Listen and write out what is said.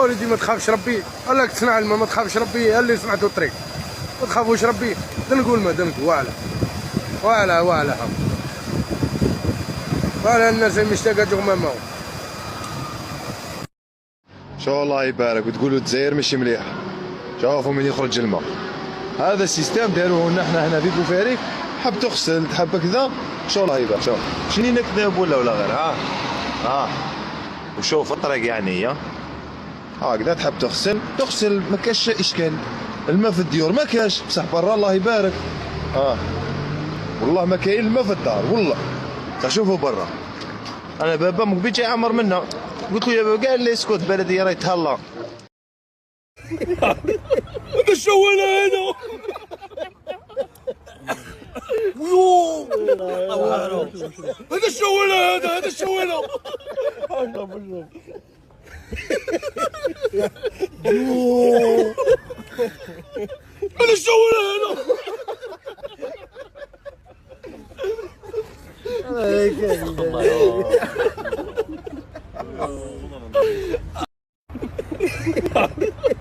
ولدي ما تخافش ربي، راك تصنع الماء ما تخافش ربي، اللي صنعتو الطريق ما تخافوش ربي. دنقوا الماء دنقوا واعلى الناس المشتاقة تغمامهم. شو الله يبارك وتقولوا الجزائر ماشي مليحه. شوفوا من يخرج الماء، هذا السيستم داروه لنا حنا هنا في بوفاريك. حب تغسل تحب كذا، شو الله يبارك. شوف شني نكذب ولا غير وشوف الطريق يعني هكذا تحب تغسل ما كاش اشكال. الماء في الديور ما كاش، بصح برا الله يبارك والله ما كاين الماء في الدار والله. شوفوا برا انا بابا مقبل جاي عمر منا، قلت له يا بابا قال لي اسكت بلدي راه يتهلا. هذا الشوالة هذا هذا الشوالة هذا الشوالة هذا الشوالة هذا